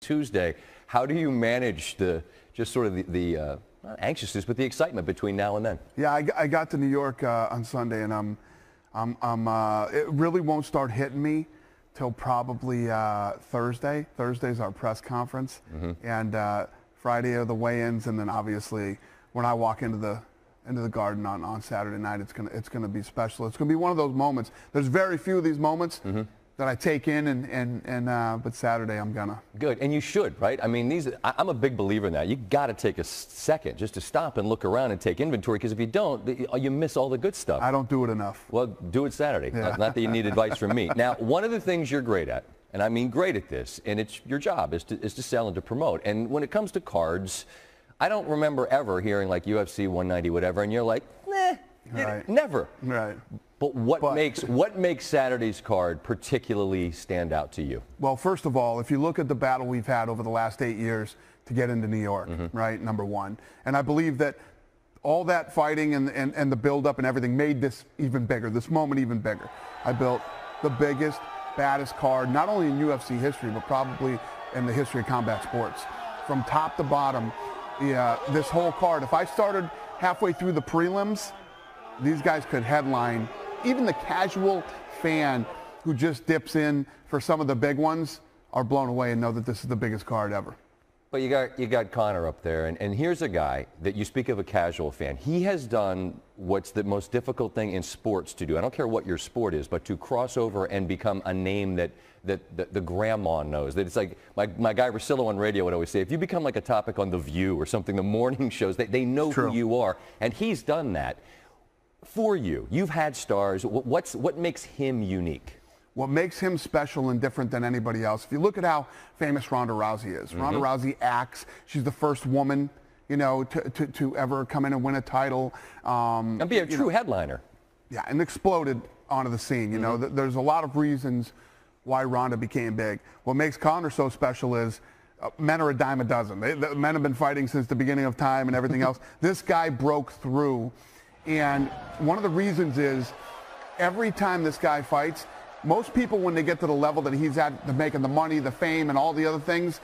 Tuesday. How do you manage just sort of the not anxiousness, but the excitement between now and then? Yeah, I got to New York on Sunday, and it really won't start hitting me till probably Thursday. Thursday's our press conference, and Friday are the weigh-ins, and then obviously when I walk into the Garden on Saturday night, it's gonna be special. It's gonna be one of those moments. There's very few of these moments that I take in, but Saturday I'm gonna. Good, and you should, right? I mean, I'm a big believer in that. You got to take a second just to stop and look around and take inventory, because if you don't, you miss all the good stuff. I don't do it enough. Well, do it Saturday. Yeah. Not that you need advice from me. Now, one of the things you're great at, and I mean great at this, and it's your job, is to sell and to promote. And when it comes to cards, I don't remember ever hearing like UFC 190 whatever, and you're like, nah, Right. never. Right. But what makes Saturday's card particularly stand out to you? Well, first of all, if you look at the battle we've had over the last 8 years to get into New York, right, number one. And I believe that all that fighting and the build-up and everything made this even bigger, this moment even bigger. I built the biggest, baddest card, not only in UFC history, but probably in the history of combat sports. From top to bottom, this whole card, if I started halfway through the prelims, these guys could headline. Even the casual fan who just dips in for some of the big ones are blown away and know that this is the biggest card ever. But you got Conor up there, and here's a guy that you speak of, a casual fan. He has done what's the most difficult thing in sports to do. I don't care what your sport is, but to cross over and become a name that the grandma knows. That it's like my guy Russillo on radio would always say, if you become like a topic on The View or something, the morning shows, they know who you are, and he's done that. For you, you've had stars. What makes him unique? What makes him special and different than anybody else? If you look at how famous Ronda Rousey is, Ronda Rousey acts. She's the first woman, to ever come in and win a title. And be a true headliner. Yeah, and exploded onto the scene. There's a lot of reasons why Ronda became big. What makes Conor so special is men are a dime a dozen. The men have been fighting since the beginning of time and everything else. This guy broke through. And one of the reasons is every time this guy fights, most people, when they get to the level that he's at, making the money, the fame, and all the other things,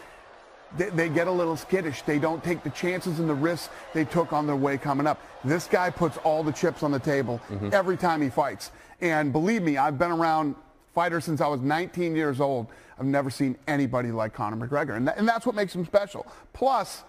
they get a little skittish. They don't take the chances and the risks they took on their way coming up. This guy puts all the chips on the table every time he fights. And believe me, I've been around fighters since I was 19 years old. I've never seen anybody like Conor McGregor. And that's what makes him special. Plus,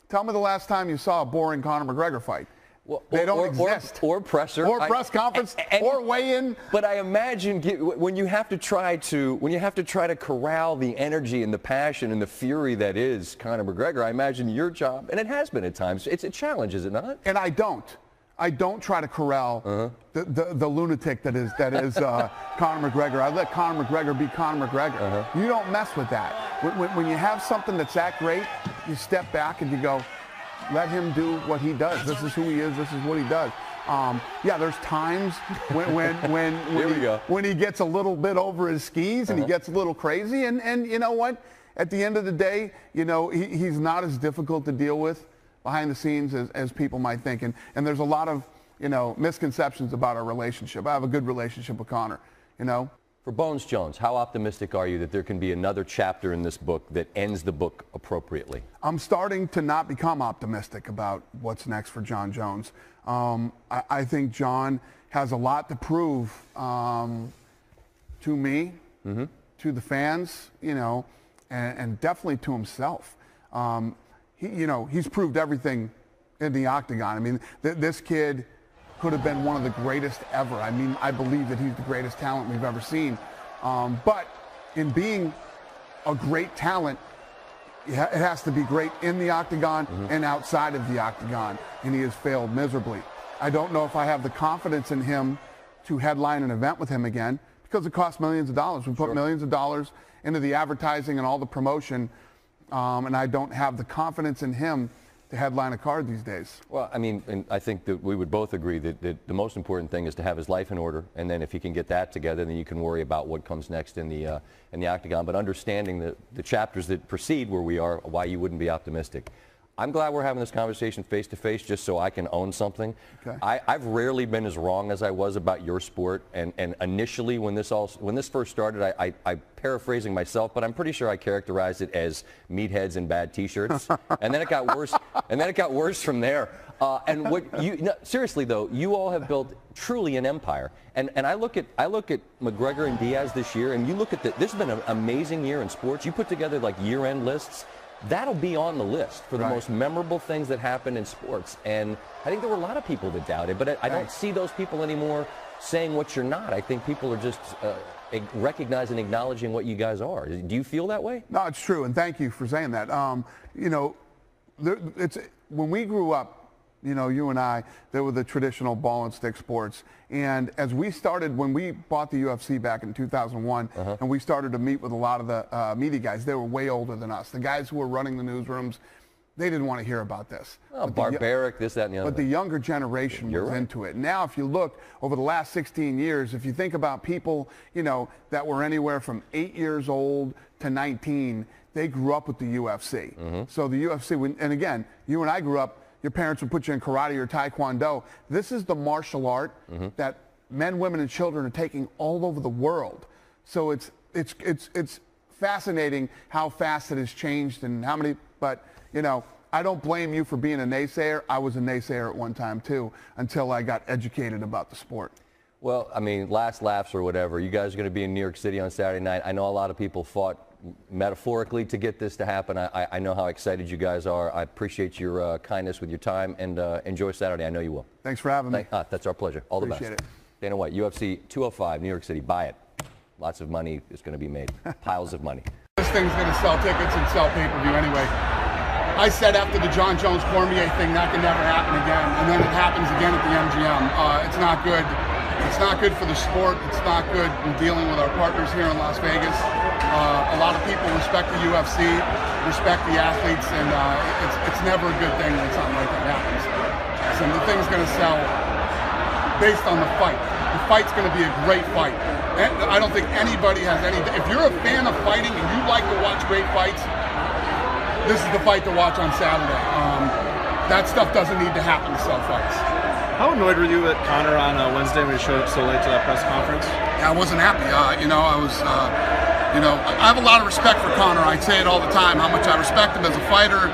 tell me the last time you saw a boring Conor McGregor fight. Well, they don't exist. Or presser. Or press conference. Or weigh-in. But I imagine when you have to try to corral the energy and the passion and the fury that is Conor McGregor, I imagine your job, and it has been at times, it's a challenge, is it not? And I don't try to corral the lunatic that is Conor McGregor. I let Conor McGregor be Conor McGregor. You don't mess with that. When you have something that's that great, you step back and you go, let him do what he does. This is who he is. This is what he does. Yeah, there's times when he gets a little bit over his skis and he gets a little crazy. And you know what? At the end of the day, he's not as difficult to deal with behind the scenes as people might think. And there's a lot of misconceptions about our relationship. I have a good relationship with Conor. For Bones Jones, how optimistic are you that there can be another chapter in this book that ends the book appropriately? I'm starting to not become optimistic about what's next for Jon Jones. I think Jon has a lot to prove to me, to the fans, and definitely to himself. He's proved everything in the octagon. I mean, this kid could have been one of the greatest ever. I mean, I believe that he's the greatest talent we've ever seen. But in being a great talent, it has to be great in the octagon and outside of the octagon, and he has failed miserably. I don't know if I have the confidence in him to headline an event with him again, because it costs millions of dollars. We put millions of dollars into the advertising and all the promotion, and I don't have the confidence in him to headline a card these days. Well, I mean, and I think that we would both agree that the most important thing is to have his life in order, and then if he can get that together, then you can worry about what comes next in the octagon. But understanding the chapters that precede where we are, why you wouldn't be optimistic. I'm glad we're having this conversation face to face just so I can own something. Okay. I've rarely been as wrong as I was about your sport. And initially, when this first started, I paraphrasing myself, but I'm pretty sure I characterized it as meatheads and bad T-shirts. And then it got worse. And then it got worse from there. And what you no, seriously though, you all have built truly an empire. And I look at McGregor and Diaz this year, and you look at this has been an amazing year in sports. You put together like year-end lists. That'll be on the list for the most memorable things that happen in sports. And I think there were a lot of people that doubted, but I don't see those people anymore saying what you're not. I think people are just recognizing, acknowledging what you guys are. Do you feel that way? No, it's true, and thank you for saying that. You know, when we grew up, you know, you and I, there were the traditional ball and stick sports. And as we started, when we bought the UFC back in 2001, and we started to meet with a lot of the media guys, they were way older than us. The guys who were running the newsrooms, they didn't want to hear about this. Oh, barbaric, this, that, and the other. But the younger generation was into it. Now, if you look over the last 16 years, if you think about people, you know, that were anywhere from 8 years old to 19, they grew up with the UFC. So the UFC, and again, you and I grew up, your parents would put you in karate or taekwondo. This is the martial art that men, women, and children are taking all over the world. So it's fascinating how fast it has changed and how many. But you know, I don't blame you for being a naysayer. I was a naysayer at one time too, until I got educated about the sport. Well, I mean, last laughs or whatever. You guys are going to be in New York City on Saturday night. I know a lot of people fought metaphorically to get this to happen. I know how excited you guys are. I appreciate your kindness with your time, and enjoy Saturday. I know you will. Thanks for having me. That's our pleasure. All the best. Appreciate it. Dana White, UFC 205, New York City. Buy it. Lots of money is going to be made. Piles of money. This thing's going to sell tickets and sell pay-per-view anyway. I said after the John Jones Cormier thing that can never happen again, and then it happens again at the MGM. It's not good. It's not good for the sport. It's not good in dealing with our partners here in Las Vegas. A lot of people respect the UFC, respect the athletes, and it's never a good thing when something like that happens. So the thing's going to sell based on the fight. The fight's going to be a great fight. And I don't think anybody has any. If you're a fan of fighting and you like to watch great fights, this is the fight to watch on Saturday. That stuff doesn't need to happen to sell fights. How annoyed were you at Conor on Wednesday when he showed up so late to that press conference? Yeah, I wasn't happy. You know, I was. You know, I have a lot of respect for Conor. I say it all the time, how much I respect him as a fighter,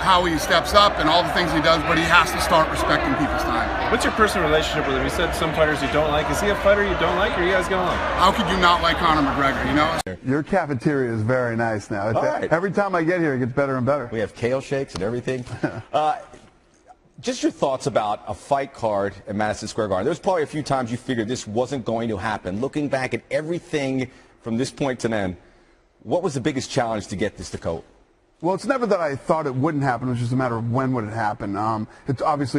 how he steps up and all the things he does, but he has to start respecting people's time. What's your personal relationship with him? You said some fighters you don't like. Is he a fighter you don't like, or you guys get along? How could you not like Conor McGregor, you know? Your cafeteria is very nice now. Every time I get here, it gets better and better. We have kale shakes and everything. Just your thoughts about a fight card at Madison Square Garden. There was probably a few times you figured this wasn't going to happen. Looking back at everything from this point to then, what was the biggest challenge to get this to Cope? Well, it's never that I thought it wouldn't happen. It was just a matter of when would it happen. It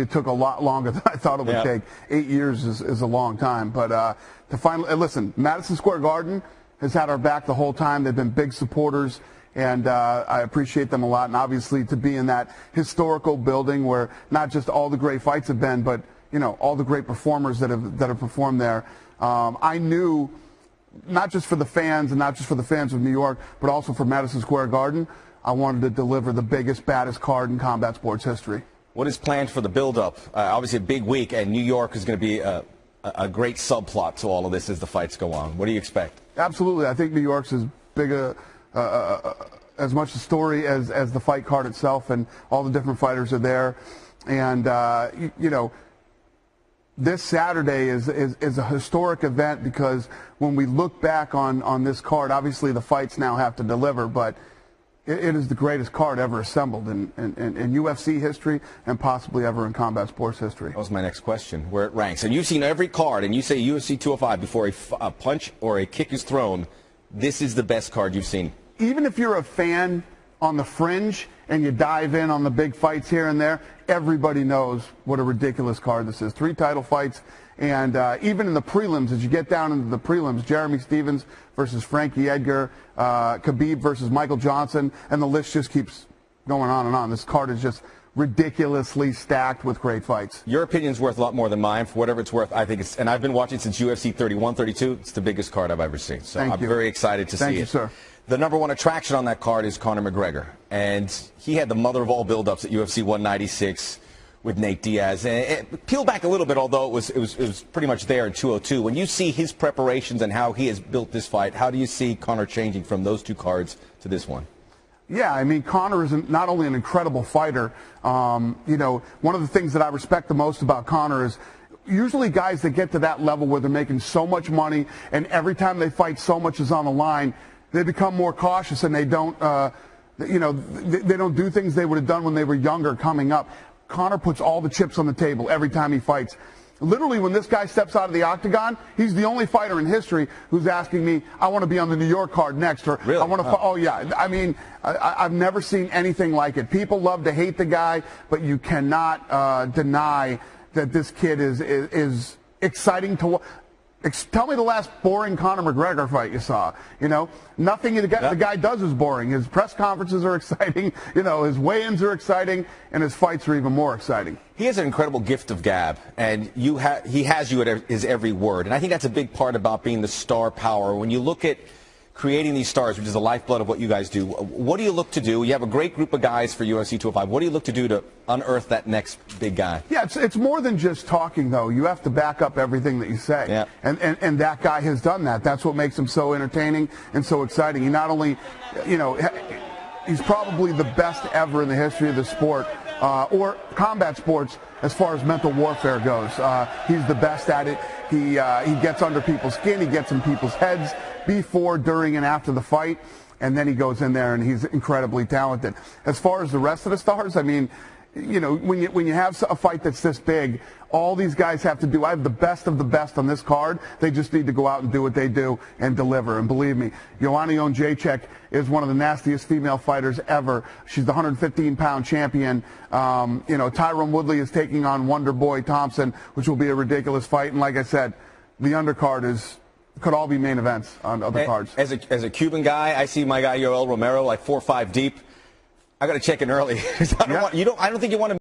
took a lot longer than I thought it would take. 8 years is a long time. But to finally, listen, Madison Square Garden has had our back the whole time. They've been big supporters, and I appreciate them a lot. And obviously to be in that historical building where not just all the great fights have been, but you know, all the great performers that have performed there. I knew, not just for the fans and not just for the fans of New York, but also for Madison Square Garden, I wanted to deliver the biggest, baddest card in combat sports history. What is planned for the build-up? Obviously a big week, and New York is going to be a great subplot to all of this as the fights go on. What do you expect? Absolutely. I think New York's as big as much a story as the fight card itself, and all the different fighters are there. And, you know, this Saturday is a historic event because when we look back on this card, obviously the fights now have to deliver, but it is the greatest card ever assembled in UFC history and possibly ever in combat sports history. That was my next question, where it ranks. And you've seen every card, and you say UFC 205 before a punch or a kick is thrown, this is the best card you've seen. Even if you're a fan on the fringe and you dive in on the big fights here and there, everybody knows what a ridiculous card this is. 3 title fights, and even in the prelims, as you get down into the prelims, Jeremy Stephens versus Frankie Edgar, Khabib versus Michael Johnson, and the list just keeps going on and on. This card is just ridiculously stacked with great fights. Your opinion's worth a lot more than mine. For whatever it's worth, I think it's, and I've been watching since UFC 31, 32. It's the biggest card I've ever seen. So I'm very excited to see it. Thank you, sir. The #1 attraction on that card is Conor McGregor. And he had the mother of all buildups at UFC 196 with Nate Diaz. And peel back a little bit, although it was pretty much there in 202. When you see his preparations and how he has built this fight, how do you see Conor changing from those two cards to this one? Yeah, I mean, Conor is not only an incredible fighter, you know, one of the things that I respect the most about Conor is usually guys that get to that level where they're making so much money and every time they fight so much is on the line, they become more cautious and they don't, you know, they don't do things they would have done when they were younger coming up. Conor puts all the chips on the table every time he fights. Literally, when this guy steps out of the octagon, he's the only fighter in history who's asking me, I want to be on the New York card next. Or really? I want to oh, yeah. I mean, I've never seen anything like it. People love to hate the guy, but you cannot deny that this kid is exciting to watch. Tell me the last boring Conor McGregor fight you saw. You know, nothing the guy does is boring. His press conferences are exciting. You know, his weigh-ins are exciting, and his fights are even more exciting. He has an incredible gift of gab, and he has you at his every word. And I think that's a big part about being the star power. When you look at creating these stars, which is the lifeblood of what you guys do, what do you look to do? You have a great group of guys for UFC 205. What do you look to do to unearth that next big guy? Yeah, it's more than just talking, though. You have to back up everything that you say. Yeah. And that guy has done that. That's what makes him so entertaining and so exciting. He not only, you know, he's probably the best ever in the history of the sport, or combat sports, as far as mental warfare goes. He's the best at it. He gets under people's skin. He gets in people's heads before, during, and after the fight. And then he goes in there, and he's incredibly talented. As far as the rest of the stars, I mean, you know, when you have a fight that's this big, all these guys have to do. I have the best of the best on this card. They just need to go out and do what they do and deliver. And believe me, Joanna Jędrzejczyk is one of the nastiest female fighters ever. She's the 115-pound champion. You know, Tyron Woodley is taking on Wonder Boy Thompson, which will be a ridiculous fight. And like I said, the undercard could all be main events on other cards. As a Cuban guy, I see my guy Yoel Romero like 4 or 5 deep. I got to check in early. I don't think you want to